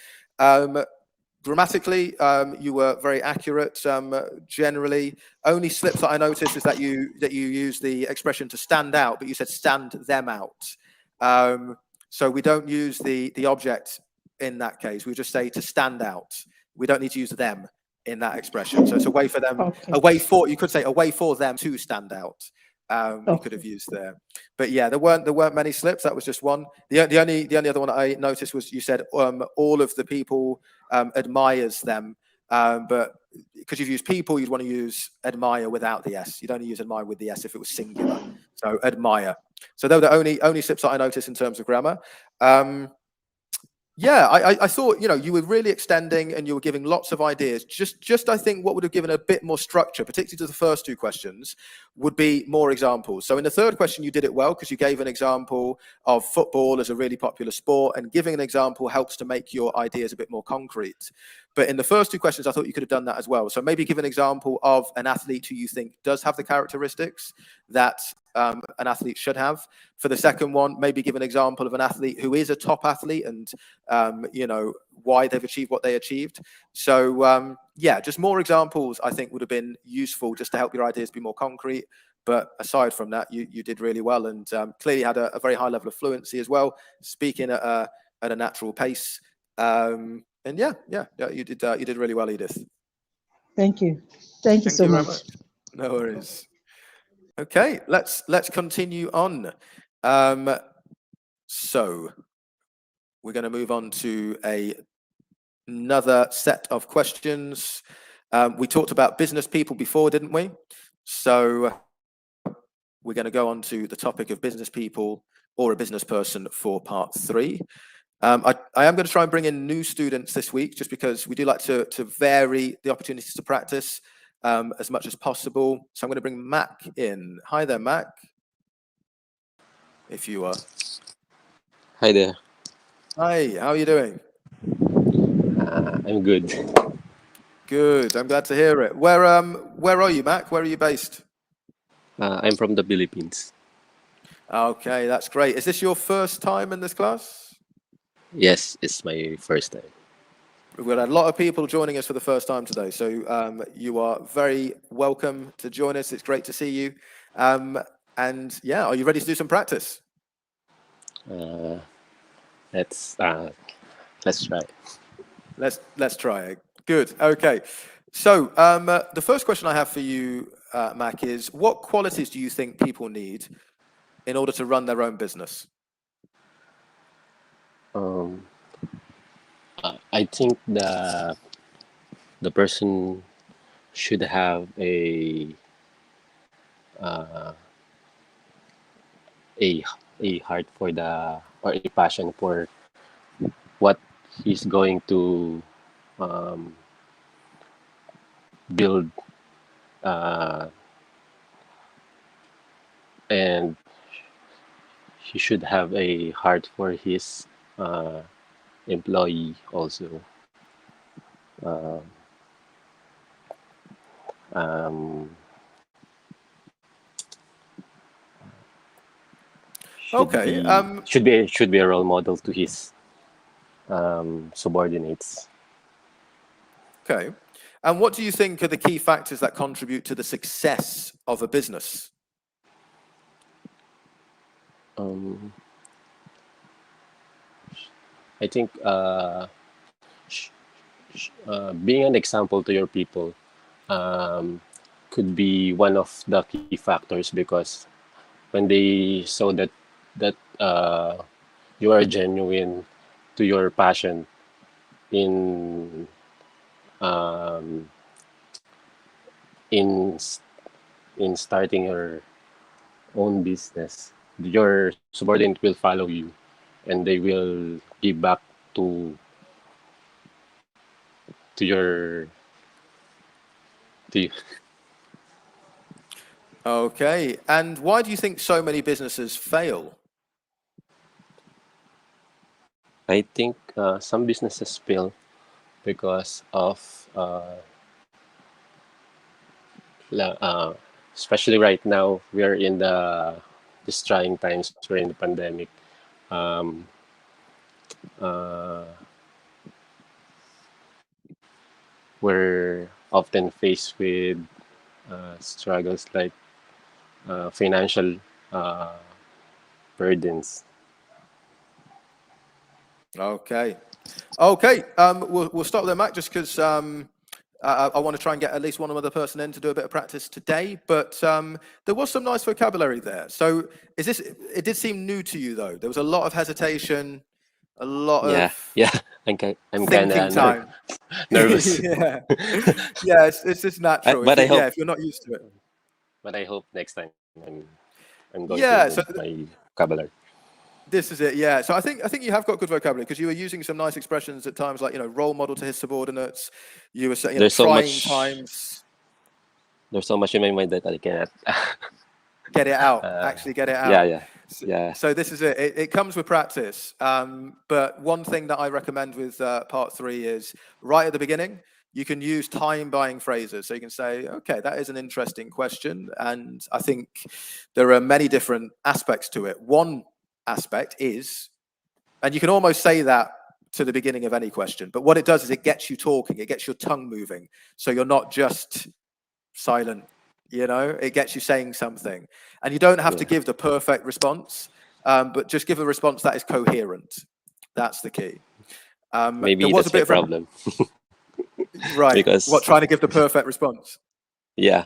A: Grammatically, you were very accurate. Generally, only slips that I noticed is that you use the expression to stand out, but you said stand them out. So we don't use the object in that case. We just say to stand out. We don't need to use them in that expression. So it's a way for them,
F: Okay.
A: a way for, you could say, a way for them to stand out. We could have
F: Okay.
A: used there, but yeah, there weren't many slips. That was just one. The only other one I noticed was you said all of the people admires them, but because you've used people, you'd want to use admire without the s. You'd only use admire with the s if it was singular. So admire. So they were the only slips that I noticed in terms of grammar. Yeah, I thought, you know, you were really extending and you were giving lots of ideas. Just I think what would have given a bit more structure, particularly to the first two questions, would be more examples. So in the third question, you did it well because you gave an example of football as a really popular sport, and giving an example helps to make your ideas a bit more concrete. But in the first two questions, I thought you could have done that as well. So maybe give an example of an athlete who you think does have the characteristics that an athlete should have. For the second one, maybe give an example of an athlete who is a top athlete and, you know, why they've achieved what they achieved. So, yeah, just more examples, I think, would have been useful just to help your ideas be more concrete. But aside from that, you did really well, and clearly had a very high level of fluency as well, speaking at a natural pace. And yeah, you did really well, Edith.
F: Thank you. Thank you
A: Thank
F: so
A: you very
F: much.
A: much. No worries. Okay, let's continue on. So we're going to move on to another set of questions. We talked about business people before, didn't we? So we're going to go on to the topic of business people or a business person for part 3. I am going to try and bring in new students this week, just because we do like to vary the opportunities to practice as much as possible. So I'm going to bring Mac in. Hi there, Mac. If you are.
G: Hi there.
A: Hi, how are you doing?
G: I'm good.
A: Good, I'm glad to hear it. Where are you, Mac? Where are you based?
G: I'm from the Philippines.
A: Okay, that's great. Is this your first time in this class?
G: Yes, it's my first time.
A: We've got a lot of people joining us for the first time today, so you are very welcome to join us. It's great to see you. And yeah, are you ready to do some practice?
G: Let's try.
A: Let's try it. Good. Okay. So the first question I have for you, Mac, is what qualities do you think people need in order to run their own business?
G: I think the person should have a heart for or a passion for what he's going to build, and he should have a heart for his employee also.
A: Okay.
G: Should be a role model to his subordinates.
A: Okay. And what do you think are the key factors that contribute to the success of a business?
G: I think being an example to your people could be one of the key factors, because when they saw that you are genuine to your passion in in in starting your own business, your subordinate will follow you, and they will give back to your to you.
A: Okay. And why do you think so many businesses fail?
G: I think some businesses fail because of especially right now, we are in these trying times. We're in the pandemic. We're often faced with struggles like financial burdens.
A: Okay. Okay, we'll start with Mac just because I want to try and get at least one other person in to do a bit of practice today. But there was some nice vocabulary there. So it did seem new to you though. There was a lot of hesitation, a lot of
G: Yeah. I'm kind
A: thinking
G: of
A: time.
G: nervous.
A: Yeah, yeah, it's just natural.
G: But I hope.
A: If you're not used to it.
G: But I hope next time I'm going to
A: Yeah,
G: improve
A: so
G: my vocabulary.
A: this is it. Yeah, so I think you have got good vocabulary because you were using some nice expressions at times, like role model to his subordinates. You were saying
G: There's so
A: trying
G: much.
A: times.
G: There's so much in my mind that I cannot.
A: Get it out. Actually, get it out.
G: Yeah.
A: So this is it. It comes with practice. But one thing that I recommend with part 3 is right at the beginning, you can use time-buying phrases. So you can say, okay, that is an interesting question. And I think there are many different aspects to it. One aspect is, and you can almost say that to the beginning of any question, but what it does is it gets you talking, it gets your tongue moving. So you're not just silent, it gets you saying something. And you don't have to give the perfect response, but just give a response that is coherent. That's the key.
G: Maybe
A: there was
G: that's
A: a bit
G: my
A: of
G: problem.
A: right.
G: Because
A: What, trying to give the perfect response?
G: yeah.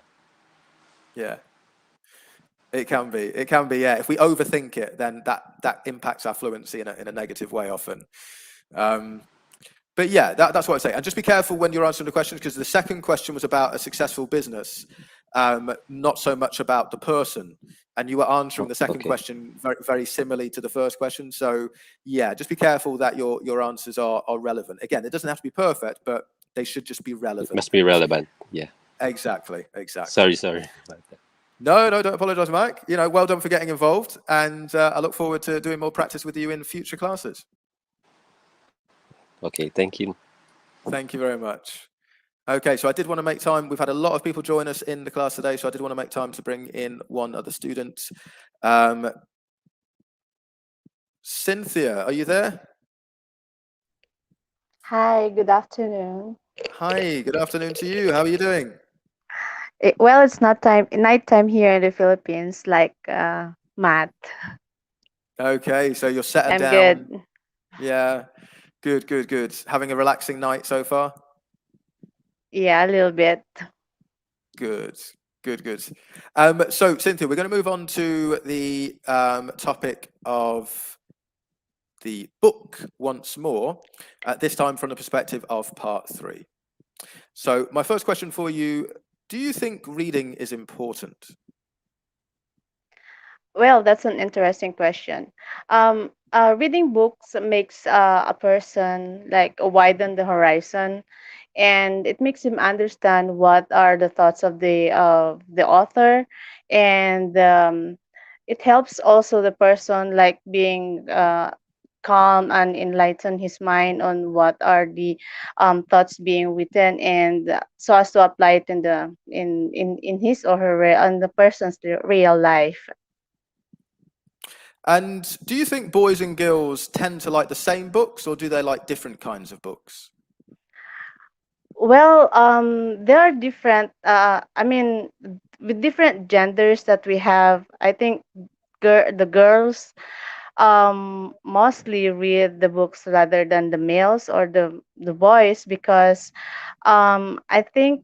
A: It can be. Yeah. If we overthink it, then that impacts our fluency in a negative way often. But yeah, that's what I say. And just be careful when you're answering the questions, because the second question was about a successful business, not so much about the person. And you were answering the second question very, very similarly to the first question. So yeah, just be careful that your answers are relevant. Again, it doesn't have to be perfect, but they should just be relevant.
G: It must be relevant. Yeah.
A: Exactly.
G: Sorry.
A: No, don't apologize, Mike. Well done for getting involved. And I look forward to doing more practice with you in future classes.
G: Okay, thank you.
A: Thank you very much. Okay, so I did want to make time. We've had a lot of people join us in the class today, so I did want to make time to bring in one other student. Cynthia, are you there?
H: Hi, good afternoon.
A: Hi, good afternoon to you. How are you doing?
H: Well, it's not nighttime here in the Philippines, like math.
A: Okay, so you're settled
H: I'm
A: down.
H: good.
A: Yeah, good. Having a relaxing night so far?
H: Yeah, a little bit.
A: Good. So Cynthia, we're going to move on to the topic of the book once more, this time from the perspective of part 3. So my first question for you, do you think reading is important?
H: Well, that's an interesting question. Reading books makes a person like widen the horizon, and it makes him understand what are the thoughts of the author, and it helps also the person like being calm and enlighten his mind on what are the thoughts being written, and so as to apply it in the in his or her on the person's real life.
A: And do you think boys and girls tend to like the same books, or do they like different kinds of books?
H: Well, there are different. I mean, with different genders that we have, I think the girls mostly read the books rather than the males or the boys, because I think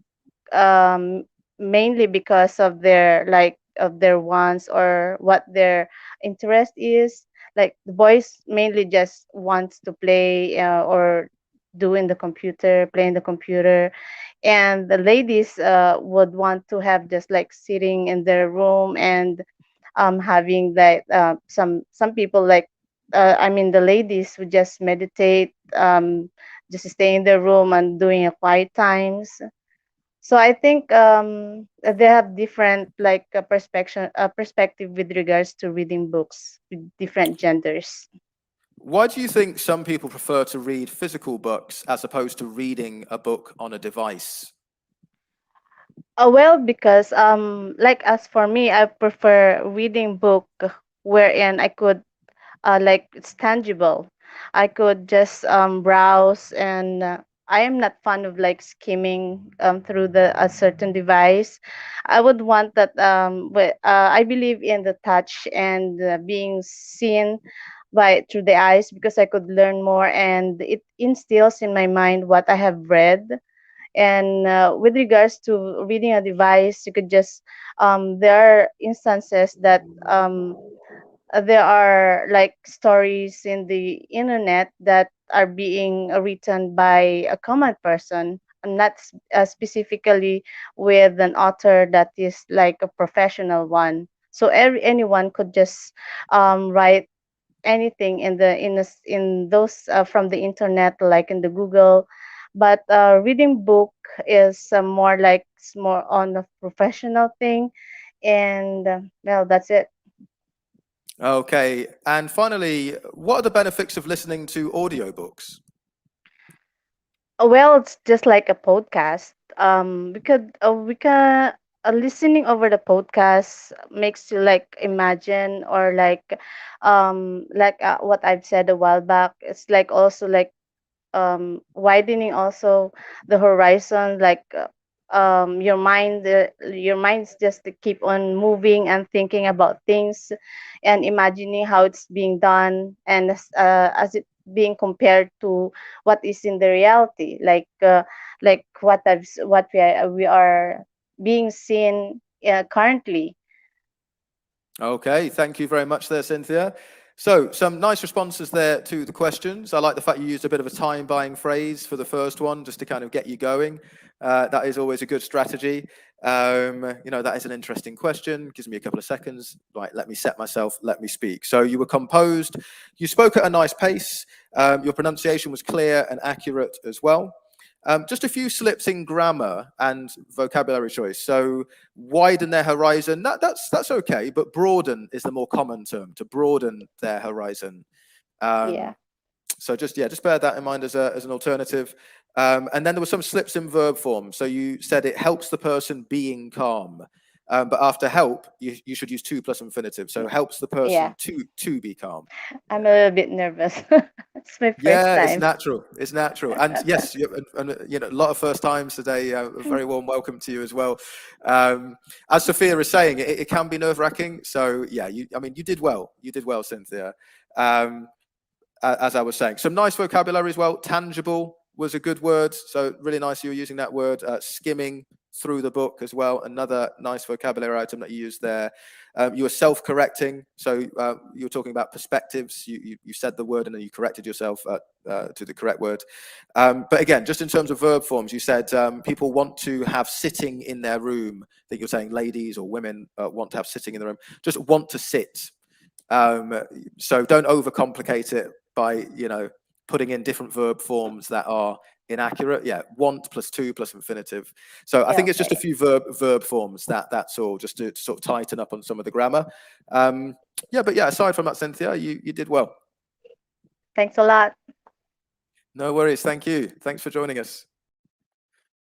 H: um mainly because of their like of their wants or what their interest is. Like the boys mainly just wants to play or doing the computer, playing the computer, and the ladies would want to have just like sitting in their room and having like some people like I mean the ladies would just meditate, just stay in their room and doing a quiet times. So I think they have different like perspective with regards to reading books with different genders.
A: Why do you think some people prefer to read physical books as opposed to reading a book on a device?
H: Well, because like as for me, I prefer reading book wherein I could like it's tangible. I could just browse, and I am not fond of like skimming through the a certain device. I would want that I believe in the touch and being seen by through the eyes, because I could learn more, and it instills in my mind what I have read. And with regards to reading a device, you could just there are instances that there are like stories in the internet that are being written by a common person, not specifically with an author that is like a professional one. So anyone could just write anything in in those from the internet, like in the Google. But reading book is more like it's more on a professional thing. And well, that's it.
A: Okay. And finally, what are the benefits of listening to audiobooks?
H: Well, it's just like a podcast. We can listening over the podcast makes you like imagine, or like what I've said a while back. It's like also like widening also the horizon, like your mind's just to keep on moving and thinking about things and imagining how it's being done, and as it being compared to what is in the reality, like what we are being seen currently.
A: Okay, thank you very much there, Cynthia. So some nice responses there to the questions. I like the fact you used a bit of a time-buying phrase for the first one, just to kind of get you going. That is always a good strategy. That is an interesting question. Gives me a couple of seconds. Right, let me set myself, let me speak. So you were composed, you spoke at a nice pace, your pronunciation was clear and accurate as well. Just a few slips in grammar and vocabulary choice. So widen their horizon, that's okay, but broaden is the more common term, to broaden their horizon.
H: Yeah.
A: So just bear that in mind as an alternative. And then there were some slips in verb form. So you said it helps the person being calm. But after help, you should use to plus infinitive. So helps the person
H: Yeah,
A: to be calm.
H: I'm a little bit nervous. It's my first
A: Yeah, it's
H: time.
A: natural. It's natural. And yes, a lot of first times today. A very warm welcome to you as well. As Sophia is saying, it can be nerve-wracking. So yeah, you did well. You did well, Cynthia. As I was saying, some nice vocabulary as well. Tangible was a good word. So really nice you were using that word. Skimming through the book as well. Another nice vocabulary item that you used there. You were self-correcting. So you were talking about perspectives. You said the word and then you corrected yourself to the correct word. But again, just in terms of verb forms, you said people want to have sitting in their room. I think you're saying ladies or women want to have sitting in the room. Just want to sit. So don't overcomplicate it by putting in different verb forms that are inaccurate. Yeah, want plus to plus infinitive. So I think it's just a few verb forms that's all, just to sort of tighten up on some of the grammar. But aside from that, Cynthia, you did well.
H: Thanks a lot.
A: No worries. Thank you. Thanks for joining us.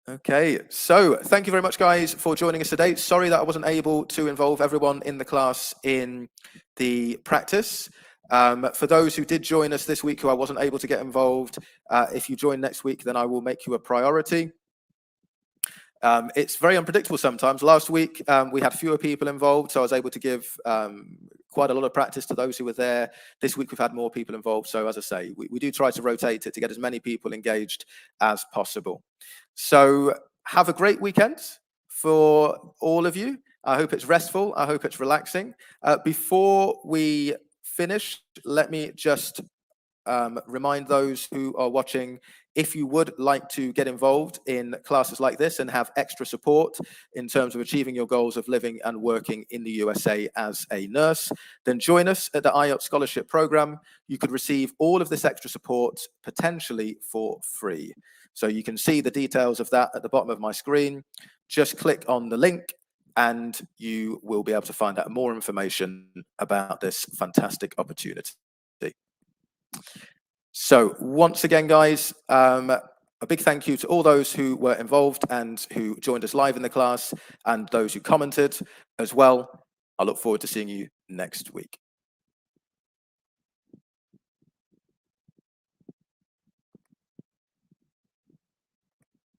A: Okay, so thank you very much, guys, for joining us today. Sorry that I wasn't able to involve everyone in the class in the practice. For those who did join us this week who I wasn't able to get involved, if you join next week, then I will make you a priority. It's very unpredictable sometimes. Last week, we had fewer people involved, so I was able to give quite a lot of practice to those who were there. This week, we've had more people involved. So as I say, we do try to rotate it to get as many people engaged as possible. So have a great weekend for all of you. I hope it's restful. I hope it's relaxing. Before we finish, let me just remind those who are watching, if you would like to get involved in classes like this and have extra support in terms of achieving your goals of living and working in the USA as a nurse, then join us at the IELTS Scholarship Program. You could receive all of this extra support potentially for free. So you can see the details of that at the bottom of my screen. Just click on the link and you will be able to find out more information about this fantastic opportunity. So once again, guys, a big thank you to all those who were involved and who joined us live in the class and those who commented as well. I look forward to seeing you next week.